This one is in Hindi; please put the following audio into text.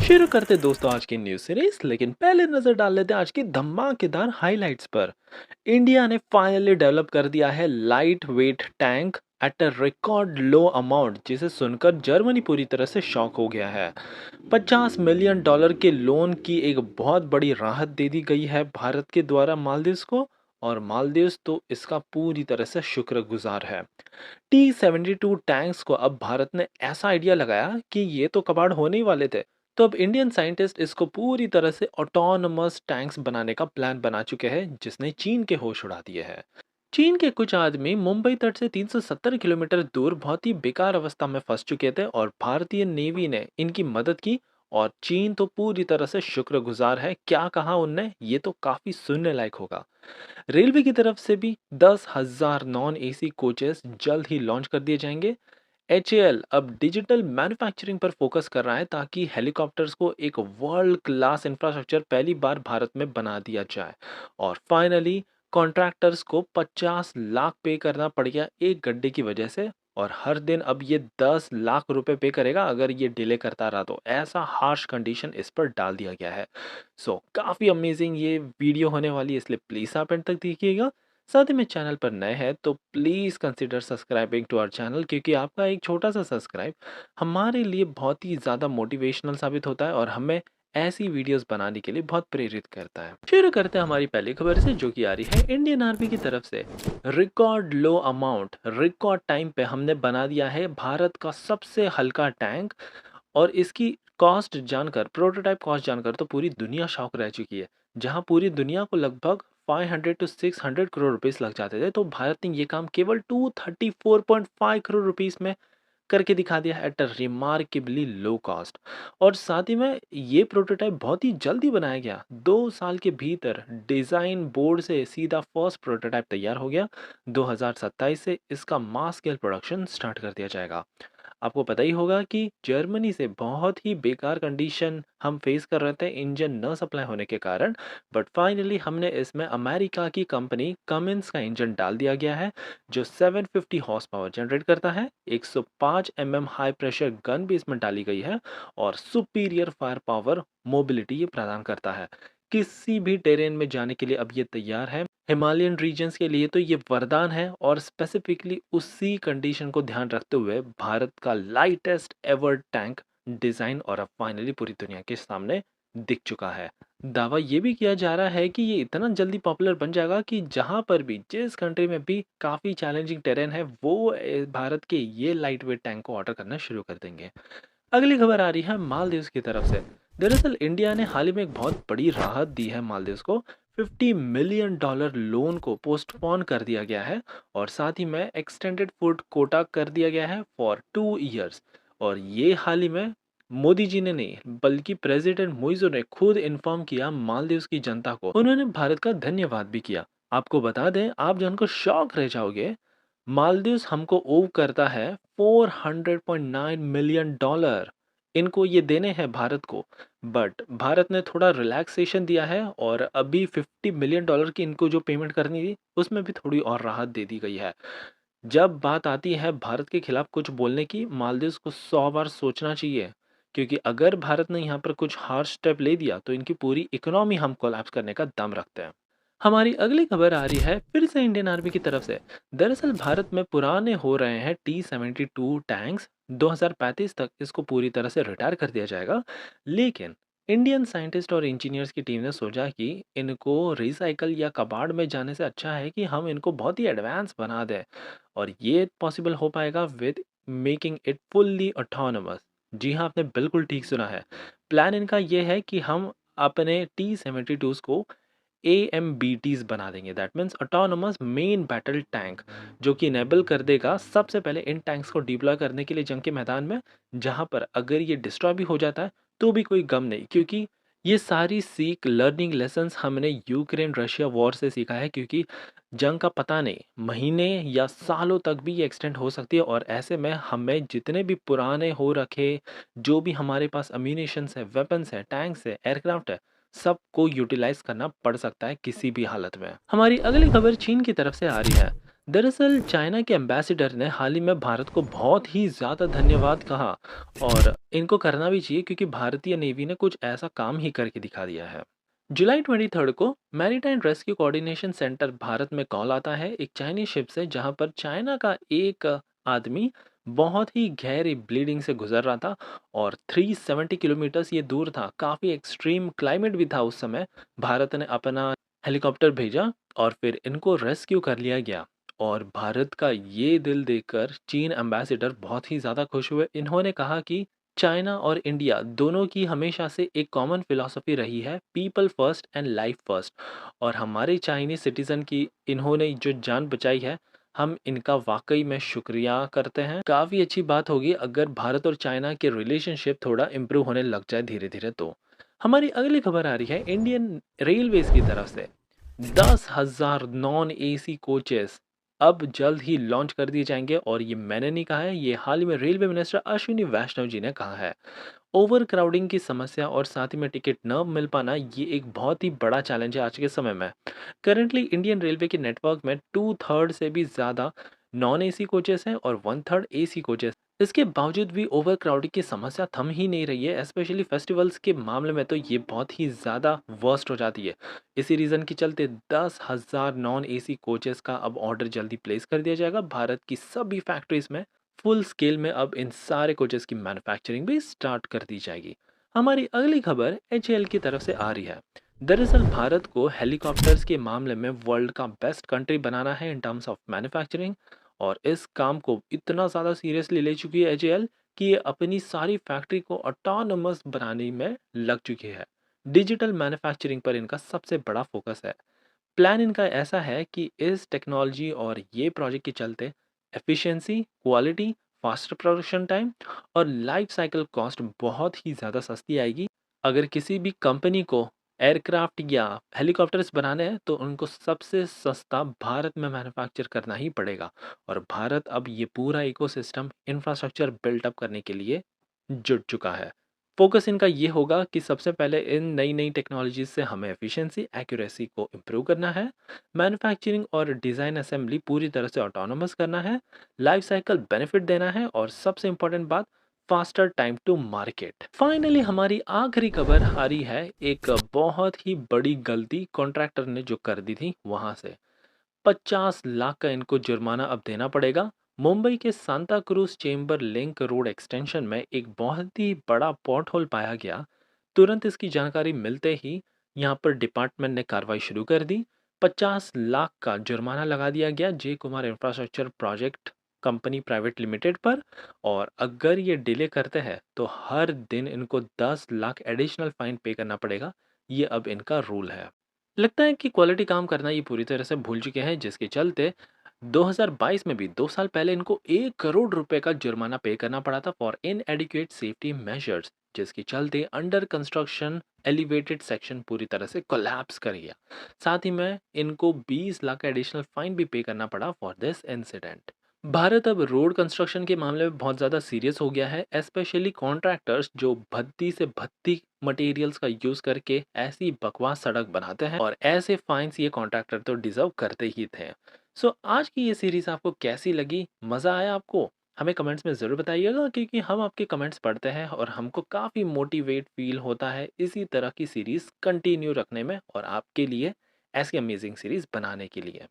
शुरू करते दोस्तों आज की न्यूज सीरीज, लेकिन पहले नजर डाल लेते हैं आज की धमाकेदार हाइलाइट्स पर। इंडिया ने फाइनली डेवलप कर दिया है light weight tank at a record low amount, जिसे सुनकर जर्मनी पूरी तरह से शॉक हो गया है। $50 मिलियन के लोन की एक बहुत बड़ी राहत दे दी गई है भारत के द्वारा मालदीव्स को, और मालदीव्स तो इसका पूरी तरह से शुक्रगुजार है। T-72 टैंक्स को अब भारत ने ऐसा आइडिया लगाया कि ये तो कबाड़ होने ही वाले थे, तो अब इंडियन साइंटिस्ट इसको पूरी तरह से ऑटोनमस टैंक्स बनाने का प्लान बना चुके हैं, जिसने चीन के होश उड़ा दिए हैं। चीन के कुछ आदमी मुंबई तट से 370 किलोमीटर दूर बहुत ही बेकार अवस्था में फंस चुके थे, और भारतीय नेवी ने इनकी मदद की। और चीन तो पूरी तरह से शुक्रगुजार है। क्या कहा उनने, ये तो काफी सुनने लायक होगा। रेलवे की तरफ से भी 10,000 नॉन एसी कोचेस जल्द ही लॉन्च कर दिए जाएंगे। HAL अब डिजिटल मैन्युफैक्चरिंग पर फोकस कर रहा है, ताकि हेलीकॉप्टर्स को एक वर्ल्ड क्लास इंफ्रास्ट्रक्चर पहली बार भारत में बना दिया जाए। और फाइनली कॉन्ट्रैक्टर्स को 50 लाख पे करना पड़ गया एक गड्ढे की वजह से, और हर दिन अब ये 10 लाख रुपए पे करेगा अगर ये डिले करता रहा तो। ऐसा हार्श कंडीशन इस पर डाल दिया गया है। काफ़ी अमेजिंग ये वीडियो होने वाली है, इसलिए प्लीज़ आप एंड तक देखिएगा। साथ ही में चैनल पर नए हैं तो please consider subscribing to our channel, क्योंकि आपका एक छोटा सा सब्सक्राइब हमारे लिए बहुत ही ज़्यादा मोटिवेशनल साबित होता है, और हमें ऐसी वीडियोस बनाने के लिए बहुत प्रेरित करता है। शुरू करते हैं हमारी पहली खबर से, जो कि आ रही है इंडियन आर्मी की तरफ से। रिकॉर्ड लो अमाउंट, रिकॉर्ड टाइम पे हमने बना दिया है भारत का सबसे हल्का टैंक। और इसकी कॉस्ट जानकर, प्रोटोटाइप कॉस्ट जानकर तो पूरी दुनिया शॉक रह चुकी है। जहां पूरी दुनिया को लगभग 500 to 600 करोड़ रुपीस लग जाते थे, तो भारत ने ये काम केवल 234.5 करोड़ रुपीस में करके दिखा दिया at a remarkably low cost. और साथ ही में ये प्रोटोटाइप बहुत ही जल्दी बनाया गया, 2 साल के भीतर डिज़ाइन बोर्ड से सीधा फर्स्ट प्रोटोटाइप तैयार हो गया। 2027 से इसका मास स्केल प्रोडक्शन स्टार्ट कर दिया जाएगा। आपको पता ही होगा कि जर्मनी से बहुत ही बेकार कंडीशन हम फेस कर रहे थे इंजन न सप्लाई होने के कारण, बट फाइनली हमने इसमें अमेरिका की कंपनी कमिंस का इंजन डाल दिया गया है, जो 750 हॉर्स पावर जनरेट करता है। 105 हाई प्रेशर गन भी इसमें डाली गई है, और सुपीरियर फायर पावर मोबिलिटी ये प्रदान करता है। किसी भी टेरेन में जाने के लिए अब ये तैयार है। हिमालयन रीजन्स के लिए तो ये वरदान है, और स्पेसिफिकली उसी कंडीशन को ध्यान रखते हुए भारत का लाइटेस्ट एवर टैंक डिज़ाइन और अब फाइनली पूरी दुनिया के सामने दिख चुका है। दावा ये भी किया जा रहा है कि ये इतना जल्दी पॉपुलर बन जाएगा कि जहां पर भी, जिस कंट्री में भी काफ़ी चैलेंजिंग टेरेन है, वो भारत के ये लाइट वेट टैंक को ऑर्डर करना शुरू कर देंगे। अगली खबर आ रही है मालदीव्स की तरफ से। दरअसल इंडिया ने हाल ही में एक बहुत बड़ी राहत दी है मालदीव्स को। $50 मिलियन लोन को पोस्टपोन कर दिया गया है, और साथ ही में एक्सटेंडेड फूड कोटा कर दिया गया है फॉर 2 इयर्स। और ये हाल ही में मोदी जी ने नहीं, बल्कि प्रेसिडेंट मुइज़ो ने खुद इन्फॉर्म किया मालदीव्स की जनता को। उन्होंने भारत का धन्यवाद भी किया। आपको बता दें, आप जानकर शॉक रह जाओगे, मालदीव्स हमको ओव करता है $400.9 मिलियन। इनको ये देने हैं भारत को, बट भारत ने थोड़ा रिलैक्सेशन दिया है, और अभी $50 मिलियन की इनको जो पेमेंट करनी थी उसमें भी थोड़ी और राहत दे दी गई है। जब बात आती है भारत के खिलाफ कुछ बोलने की, मालदीव्स को 100 बार सोचना चाहिए, क्योंकि अगर भारत ने यहाँ पर कुछ हार्श स्टेप ले दिया तो इनकी पूरी इकोनॉमी हम कोलैप्स करने का दम रखते हैं। हमारी अगली खबर आ रही है फिर से इंडियन आर्मी की तरफ से। दरअसल भारत में पुराने हो रहे हैं T-72 टैंक्स। 2035 तक इसको पूरी तरह से रिटायर कर दिया जाएगा, लेकिन इंडियन साइंटिस्ट और इंजीनियर्स की टीम ने सोचा कि इनको रिसाइकल या कबाड़ में जाने से अच्छा है कि हम इनको बहुत ही एडवांस बना दें, और ये पॉसिबल हो पाएगा with making it fully autonomous. जी हाँ, आपने बिल्कुल ठीक सुना है। प्लान इनका ये है कि हम अपने T-72 को AMBTs बना देंगे, that means autonomous main battle tank, जो कि इनेबल कर देगा सबसे पहले इन टैंक्स को डिप्लॉय करने के लिए जंग के मैदान में, जहां पर अगर ये डिस्ट्रॉय भी हो जाता है तो भी कोई गम नहीं, क्योंकि ये सारी सीख लर्निंग लेसन्स हमने यूक्रेन रशिया वॉर से सीखा है। क्योंकि जंग का पता नहीं, महीने या सालों तक भी ये एक्सटेंड हो सकती है, और ऐसे में हमें जितने भी पुराने हो रखे, जो भी हमारे पास अम्यूनिशंस है, वेपन्स है, टैंक्स है, एयरक्राफ्ट है, सबको यूटिलाइज करना पड़ सकता है किसी भी हालत में। हमारी अगली खबर चीन की तरफ से आ रही है। दरअसल चाइना के एम्बेसडर ने हाल ही में भारत को बहुत ही ज़्यादा धन्यवाद कहा और इनको करना भी चाहिए क्योंकि भारतीय नेवी ने कुछ ऐसा काम ही करके दिखा दिया है। जुलाई 23 को maritime rescue coordination centre Bharat में कॉल आता है एक चाइनीज शिप से, जहां पर चाइना का एक आदमी बहुत ही गहरी ब्लीडिंग से गुजर रहा था और 370 किलोमीटर ये दूर था। काफ़ी एक्सट्रीम क्लाइमेट भी था उस समय। भारत ने अपना हेलीकॉप्टर भेजा और फिर इनको रेस्क्यू कर लिया गया। और भारत का ये दिल देखकर चीन एम्बेसडर बहुत ही ज़्यादा खुश हुए। इन्होंने कहा कि चाइना और इंडिया दोनों की हमेशा से एक कॉमन फिलॉसफी रही है, people first and life first. और हमारे चाइनीज सिटीजन की इन्होंने जो जान बचाई है, हम इनका वाकई में शुक्रिया करते हैं। काफ़ी अच्छी बात होगी अगर भारत और चाइना के रिलेशनशिप थोड़ा इम्प्रूव होने लग जाए धीरे धीरे। तो हमारी अगली खबर आ रही है इंडियन रेलवेज की तरफ से। 10,000 नॉन एसी कोचेस अब जल्द ही लॉन्च कर दिए जाएंगे और ये मैंने नहीं कहा है, ये हाल ही में रेलवे मिनिस्टर अश्विनी वैष्णव जी ने कहा है। ओवर क्राउडिंग की समस्या और साथ ही में टिकट न मिल पाना ये एक बहुत ही बड़ा चैलेंज है आज के समय में। करंटली इंडियन रेलवे के नेटवर्क में 2/3 से भी ज़्यादा नॉन एसी कोचेस हैं और 1/3 एसी कोचेस। इसके बावजूद भी ओवर क्राउडिंग की समस्या थम ही नहीं रही है। स्पेशली फेस्टिवल्स के मामले में तो ये बहुत ही ज़्यादा वर्स्ट हो जाती है। इसी रीज़न के चलते 10,000 नॉन एसी कोचेस का अब ऑर्डर जल्दी प्लेस कर दिया जाएगा भारत की सभी फैक्ट्रीज में। फुल स्केल में अब इन सारे कोचेस की मैन्युफैक्चरिंग भी स्टार्ट कर दी जाएगी। हमारी अगली खबर एचएएल की तरफ से आ रही है। दरअसल भारत को हेलीकॉप्टर्स के मामले में वर्ल्ड का बेस्ट कंट्री बनाना है इन टर्म्स ऑफ मैन्युफैक्चरिंग। और इस काम को इतना ज़्यादा सीरियसली ले चुकी है एचएएल कि ये अपनी सारी फैक्ट्री को ऑटोनोमस बनाने में लग चुकी है। डिजिटल मैन्युफैक्चरिंग पर इनका सबसे बड़ा फोकस है। प्लान इनका ऐसा है कि इस टेक्नोलॉजी और ये प्रोजेक्ट के चलते efficiency, quality, faster production time और लाइफ साइकिल कॉस्ट बहुत ही ज़्यादा सस्ती आएगी। अगर किसी भी कंपनी को एयरक्राफ्ट या हेलीकॉप्टर्स बनाने हैं तो उनको सबसे सस्ता भारत में मैन्युफैक्चर करना ही पड़ेगा। और भारत अब ये पूरा इकोसिस्टम इंफ्रास्ट्रक्चर बिल्टअप करने के लिए जुट चुका है। फोकस इनका ये होगा कि सबसे पहले इन नई नई टेक्नोलॉजीज से हमें एफिशिएंसी, एक्यूरेसी को इम्प्रूव करना है। मैन्युफैक्चरिंग और डिज़ाइन असेंबली पूरी तरह से ऑटोनोमस करना है। लाइफ साइकिल बेनिफिट देना है और सबसे इंपॉर्टेंट बात, faster time to market. Finally हमारी आखिरी खबर आ रही है एक बहुत ही बड़ी गलती कॉन्ट्रैक्टर ने जो कर दी थी वहां से। 50 लाख का इनको जुर्माना अब देना पड़ेगा। मुंबई के Santa cruise chamber link road extension में एक बहुत ही बड़ा पॉट होल पाया गया। तुरंत इसकी जानकारी मिलते ही यहाँ पर डिपार्टमेंट ने कार्रवाई शुरू कर दी। 50 लाख का जुर्माना लगा दिया गया J Kumar infrastructure project company private limited पर। और अगर ये डिले करते हैं तो हर दिन इनको 10 लाख एडिशनल फाइन पे करना पड़ेगा। ये अब इनका रूल है। लगता है कि क्वालिटी काम करना ये पूरी तरह से भूल चुके हैं, जिसके चलते 2022 में भी 2 साल पहले इनको 1 करोड़ रुपए का जुर्माना पे करना पड़ा था फॉर इनएडिक्वेट सेफ्टी मेजर्स, जिसके चलते अंडर कंस्ट्रक्शन एलिवेटेड सेक्शन पूरी तरह से कोलैप्स कर गया। साथ ही में इनको 20 लाख एडिशनल फाइन भी पे करना पड़ा फॉर दिस इंसिडेंट। भारत अब रोड कंस्ट्रक्शन के मामले में बहुत ज़्यादा सीरियस हो गया है। स्पेशली कॉन्ट्रैक्टर्स जो भद्दी से भद्दी मटेरियल्स का यूज़ करके ऐसी बकवास सड़क बनाते हैं और ऐसे फाइन्स ये कॉन्ट्रैक्टर तो डिजर्व करते ही थे। सो आज की ये सीरीज़ आपको कैसी लगी, मज़ा आया आपको? हमें कमेंट्स में ज़रूर बताइएगा क्योंकि हम आपके कमेंट्स पढ़ते हैं और हमको काफ़ी मोटिवेट फील होता है इसी तरह की सीरीज़ कंटिन्यू रखने में और आपके लिए ऐसी अमेजिंग सीरीज़ बनाने के लिए।